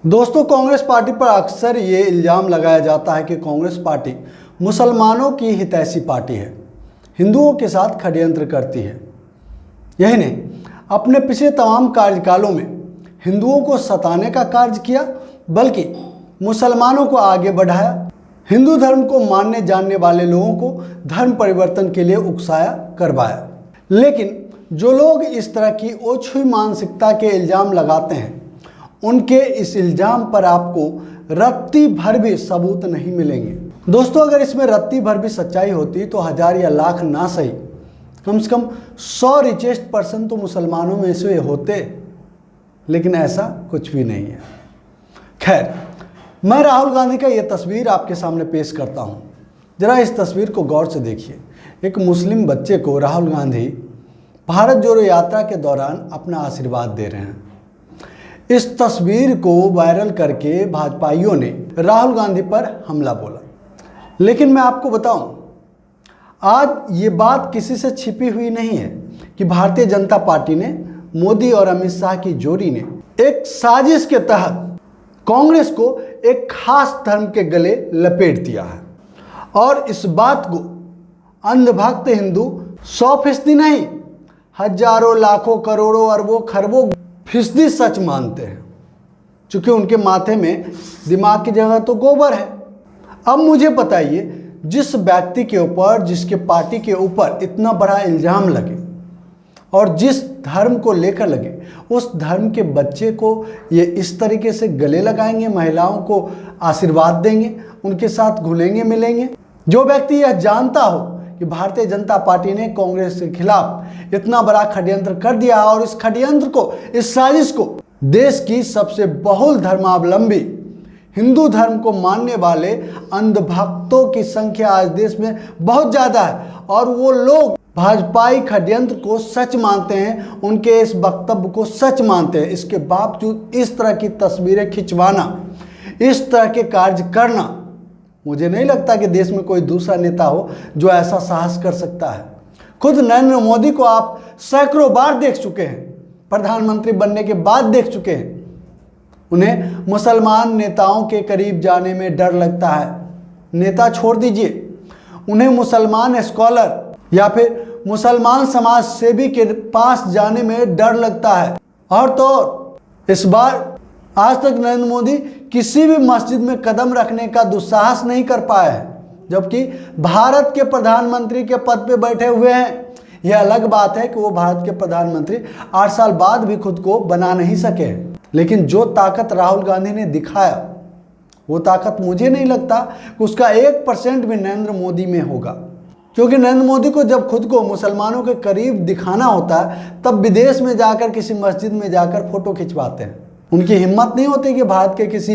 दोस्तों, कांग्रेस पार्टी पर अक्सर ये इल्ज़ाम लगाया जाता है कि कांग्रेस पार्टी मुसलमानों की हितैषी पार्टी है, हिंदुओं के साथ षड्यंत्र करती है। यही नहीं, अपने पिछले तमाम कार्यकालों में हिंदुओं को सताने का कार्य किया, बल्कि मुसलमानों को आगे बढ़ाया। हिंदू धर्म को मानने जानने वाले लोगों को धर्म परिवर्तन के लिए उकसाया, करवाया। लेकिन जो लोग इस तरह की ओछी मानसिकता के इल्ज़ाम लगाते हैं, उनके इस इल्ज़ाम पर आपको रत्ती भर भी सबूत नहीं मिलेंगे। दोस्तों, अगर इसमें रत्ती भर भी सच्चाई होती तो हजार या लाख ना सही, कम से कम 100 रिचेस्ट पर्सन तो मुसलमानों में से होते, लेकिन ऐसा कुछ भी नहीं है। खैर, मैं राहुल गांधी का ये तस्वीर आपके सामने पेश करता हूँ। जरा इस तस्वीर को गौर से देखिए। एक मुस्लिम बच्चे को राहुल गांधी भारत जोड़ो यात्रा के दौरान अपना आशीर्वाद दे रहे हैं। इस तस्वीर को वायरल करके भाजपाइयों ने राहुल गांधी पर हमला बोला। लेकिन मैं आपको बताऊं, आज ये बात किसी से छिपी हुई नहीं है कि भारतीय जनता पार्टी ने, मोदी और अमित शाह की जोड़ी ने एक साजिश के तहत कांग्रेस को एक खास धर्म के गले लपेट दिया है। और इस बात को अंधभक्त हिंदू 100% नहीं, हजारों, लाखों, करोड़ों, अरबों, खरबों फीसदी सच मानते हैं, क्योंकि उनके माथे में दिमाग की जगह तो गोबर है। अब मुझे बताइए, जिस व्यक्ति के ऊपर, जिसके पार्टी के ऊपर इतना बड़ा इल्ज़ाम लगे और जिस धर्म को लेकर लगे, उस धर्म के बच्चे को ये इस तरीके से गले लगाएंगे, महिलाओं को आशीर्वाद देंगे, उनके साथ घुलेंगे मिलेंगे। जो व्यक्ति यह जानता हो कि भारतीय जनता पार्टी ने कांग्रेस के खिलाफ इतना बड़ा षड्यंत्र कर दिया और इस षड्यंत्र को, इस साजिश को देश की सबसे बहुल धर्मावलंबी, हिंदू धर्म को मानने वाले अंधभक्तों की संख्या आज देश में बहुत ज़्यादा है, और वो लोग भाजपाई षड्यंत्र को सच मानते हैं, उनके इस वक्तव्य को सच मानते हैं। इसके बावजूद इस तरह की तस्वीरें खिंचवाना, इस तरह के कार्य करना, मुझे नहीं लगता कि देश में कोई दूसरा नेता हो जो ऐसा साहस कर सकता है। खुद नरेंद्र मोदी को आप सैकड़ों बार देख चुके हैं, प्रधानमंत्री बनने के बाद देख चुके हैं। उन्हें मुसलमान नेताओं के करीब जाने में डर लगता है। नेता छोड़ दीजिए, उन्हें मुसलमान स्कॉलर या फिर मुसलमान समाज सेवी के पास जाने में डर लगता है। और तो इस बार आज तक नरेंद्र मोदी किसी भी मस्जिद में कदम रखने का दुस्साहस नहीं कर पाए हैं, जबकि भारत के प्रधानमंत्री के पद पे बैठे हुए हैं। यह अलग बात है कि वो भारत के प्रधानमंत्री 8 साल बाद भी खुद को बना नहीं सके, लेकिन जो ताकत राहुल गांधी ने दिखाया, वो ताकत मुझे नहीं लगता कि उसका 1% भी नरेंद्र मोदी में होगा। क्योंकि नरेंद्र मोदी को जब खुद को मुसलमानों के करीब दिखाना होता है, तब विदेश में जाकर किसी मस्जिद में जाकर फोटो खिंचवाते हैं। उनकी हिम्मत नहीं होती कि भारत के किसी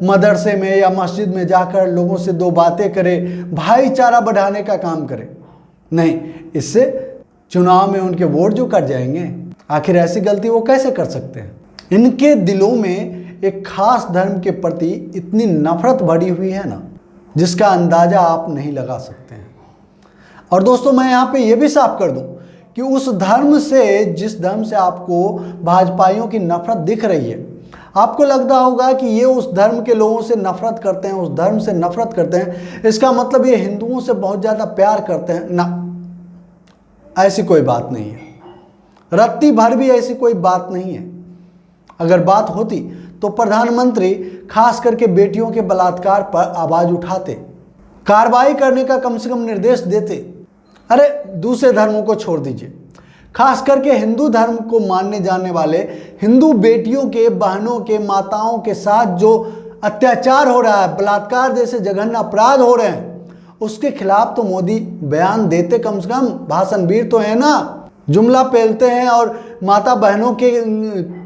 मदरसे में या मस्जिद में जाकर लोगों से 2 बातें करे, भाईचारा बढ़ाने का काम करे। नहीं, इससे चुनाव में उनके वोट जो कट जाएंगे। आखिर ऐसी गलती वो कैसे कर सकते हैं? इनके दिलों में एक खास धर्म के प्रति इतनी नफरत भरी हुई है ना, जिसका अंदाजा आप नहीं लगा सकते हैं। और दोस्तों, मैं यहाँ पे ये भी साफ कर दूं कि उस धर्म से, जिस धर्म से आपको भाजपाइयों की नफरत दिख रही है, आपको लगता होगा कि ये उस धर्म के लोगों से नफरत करते हैं, उस धर्म से नफरत करते हैं, इसका मतलब ये हिंदुओं से बहुत ज़्यादा प्यार करते हैं। ना, ऐसी कोई बात नहीं है। रत्ती भर भी ऐसी कोई बात नहीं है। अगर बात होती तो प्रधानमंत्री खास करके बेटियों के बलात्कार पर आवाज़ उठाते, कार्रवाई करने का कम से कम निर्देश देते। अरे दूसरे धर्मों को छोड़ दीजिए, खास करके हिंदू धर्म को मानने जाने वाले हिंदू बेटियों के, बहनों के, माताओं के साथ जो अत्याचार हो रहा है, बलात्कार जैसे जघन्य अपराध हो रहे हैं, उसके खिलाफ तो मोदी बयान देते, कम से कम भाषणवीर तो है ना। जुमला पेलते हैं और माता बहनों के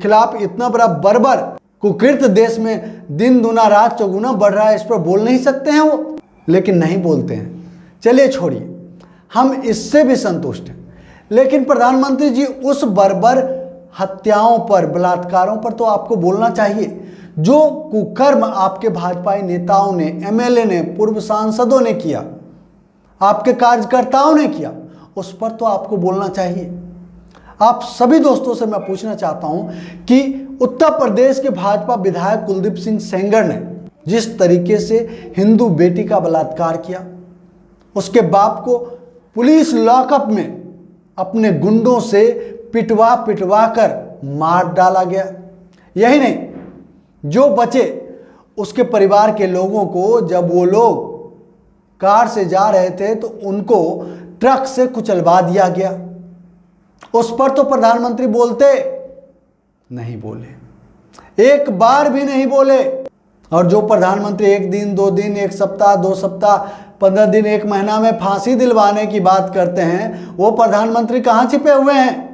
खिलाफ इतना बड़ा बर्बर कुकृत्य देश में दिन दुना रात चौगुना बढ़ रहा है, इस पर बोल नहीं सकते हैं वो? लेकिन नहीं बोलते हैं। चलिए छोड़िए, हम इससे भी संतुष्ट हैं। लेकिन प्रधानमंत्री जी, उस बर्बर हत्याओं पर, बलात्कारों पर तो आपको बोलना चाहिए। जो कुकर्म आपके भाजपाई नेताओं ने, एमएलए ने, पूर्व सांसदों ने किया, आपके कार्यकर्ताओं ने किया, उस पर तो आपको बोलना चाहिए। आप सभी दोस्तों से मैं पूछना चाहता हूं कि उत्तर प्रदेश के भाजपा विधायक कुलदीप सिंह सेंगर ने जिस तरीके से हिंदू बेटी का बलात्कार किया, उसके बाप को पुलिस लॉकअप में अपने गुंडों से पिटवा पिटवा कर मार डाला गया। यही नहीं, जो बचे उसके परिवार के लोगों को जब वो लोग कार से जा रहे थे तो उनको ट्रक से कुचलवा दिया गया। उस पर तो प्रधानमंत्री बोलते नहीं बोले, एक बार भी नहीं बोले। और जो प्रधानमंत्री 1 दिन 2 दिन 1 सप्ताह 2 सप्ताह 15 दिन 1 महीना में फांसी दिलवाने की बात करते हैं, वो प्रधानमंत्री कहाँ छिपे हुए हैं?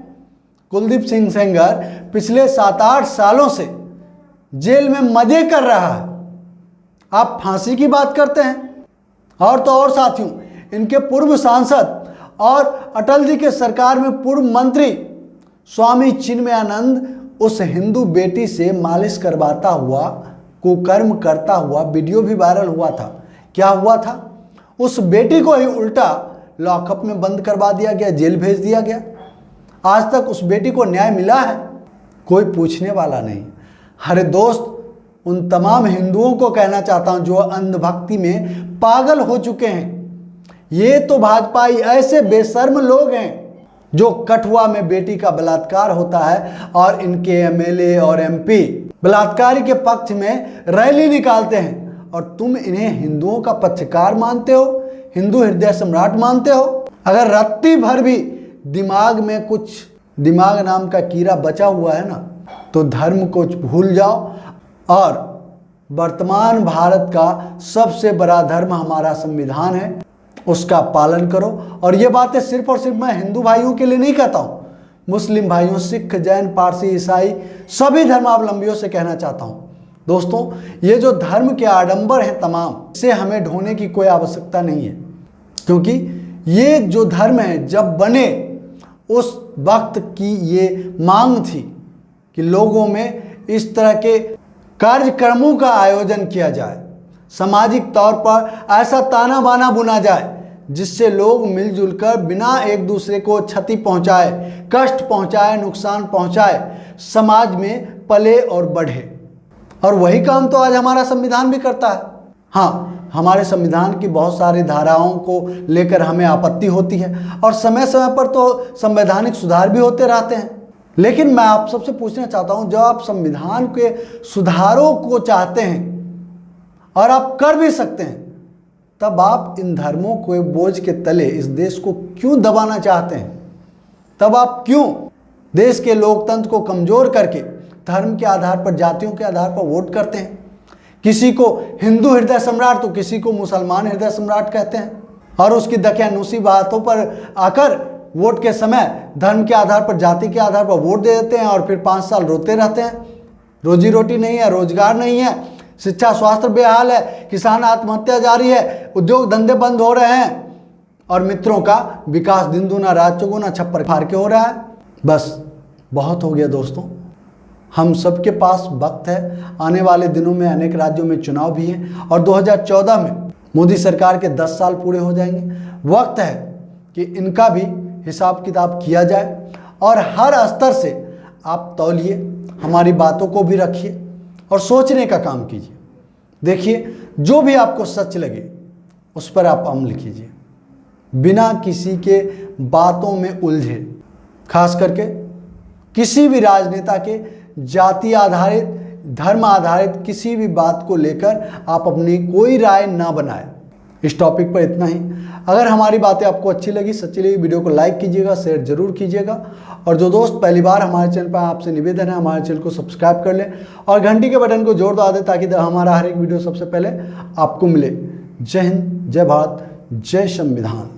कुलदीप सिंह सेंगर पिछले 7-8 सालों से जेल में मजे कर रहा है, आप फांसी की बात करते हैं। और तो और साथियों, इनके पूर्व सांसद और अटल जी के सरकार में पूर्व मंत्री स्वामी चिन्मयानंद उस हिंदू बेटी से मालिश करवाता हुआ, कुकर्म करता हुआ वीडियो भी वायरल हुआ था। क्या हुआ था? उस बेटी को ही उल्टा लॉकअप में बंद करवा दिया गया, जेल भेज दिया गया। आज तक उस बेटी को न्याय मिला है? कोई पूछने वाला नहीं। अरे दोस्त, उन तमाम हिंदुओं को कहना चाहता हूं जो अंधभक्ति में पागल हो चुके हैं, ये तो भाजपाई ऐसे बेशर्म लोग हैं जो कठुआ में बेटी का बलात्कार होता है और इनके एमएलए और एमपी बलात्कारी के पक्ष में रैली निकालते हैं और तुम इन्हें हिंदुओं का पक्षकार मानते हो, हिंदू हृदय सम्राट मानते हो। अगर रत्ती भर भी दिमाग में कुछ दिमाग नाम का कीड़ा बचा हुआ है ना, तो धर्म को भूल जाओ और वर्तमान भारत का सबसे बड़ा धर्म हमारा संविधान है, उसका पालन करो। और ये बातें सिर्फ और सिर्फ मैं हिंदू भाइयों के लिए नहीं कहता हूँ, मुस्लिम भाइयों, सिख, जैन, पारसी, ईसाई सभी धर्मावलंबियों से कहना चाहता हूँ। दोस्तों, ये जो धर्म के आडंबर हैं तमाम, इसे हमें ढोने की कोई आवश्यकता नहीं है, क्योंकि ये जो धर्म है जब बने उस वक्त की ये मांग थी कि लोगों में इस तरह के कार्यक्रमों का आयोजन किया जाए, सामाजिक तौर पर ऐसा ताना बाना बुना जाए जिससे लोग मिलजुल कर बिना एक दूसरे को क्षति पहुंचाए, कष्ट पहुंचाए, नुकसान पहुंचाए, समाज में पले और बढ़े। और वही काम तो आज हमारा संविधान भी करता है। हाँ, हमारे संविधान की बहुत सारी धाराओं को लेकर हमें आपत्ति होती है और समय समय पर तो संवैधानिक सुधार भी होते रहते हैं, लेकिन मैं आप सबसे पूछना चाहता हूं, जब आप संविधान के सुधारों को चाहते हैं और आप कर भी सकते हैं, तब आप इन धर्मों को बोझ के तले इस देश को क्यों दबाना चाहते हैं? तब आप क्यों देश के लोकतंत्र को कमजोर करके धर्म के आधार पर, जातियों के आधार पर वोट करते हैं? किसी को हिंदू हृदय सम्राट तो किसी को मुसलमान हृदय सम्राट कहते हैं और उसकी दकियानूसी बातों पर आकर वोट के समय धर्म के आधार पर, जाति के आधार पर वोट दे देते हैं और फिर 5 साल रोते रहते हैं। रोजी रोटी नहीं है, रोजगार नहीं है, शिक्षा स्वास्थ्य बेहाल है, किसान आत्महत्या जारी है, उद्योग धंधे बंद हो रहे हैं और मित्रों का विकास दिन दूना रात चौगुना छप्पर फाड़ के हो रहा है। बस बहुत हो गया दोस्तों, हम सबके पास वक्त है। आने वाले दिनों में अनेक राज्यों में चुनाव भी हैं और 2014 में मोदी सरकार के 10 साल पूरे हो जाएंगे। वक्त है कि इनका भी हिसाब किताब किया जाए और हर स्तर से आप तौलिए, हमारी बातों को भी रखिए और सोचने का काम कीजिए। देखिए, जो भी आपको सच लगे उस पर आप अमल कीजिए, बिना किसी के बातों में उलझे। खास करके किसी भी राजनेता के जाति आधारित, धर्म आधारित किसी भी बात को लेकर आप अपनी कोई राय ना बनाएं। इस टॉपिक पर इतना ही। अगर हमारी बातें आपको अच्छी लगी, सच्ची लगी, वीडियो को लाइक कीजिएगा, शेयर जरूर कीजिएगा और जो दोस्त पहली बार हमारे चैनल पर, आपसे निवेदन है हमारे चैनल को सब्सक्राइब कर लें और घंटी के बटन को जोर दबा दें ताकि हमारा हर एक वीडियो सबसे पहले आपको मिले। जय हिंद, जय भारत, जय संविधान।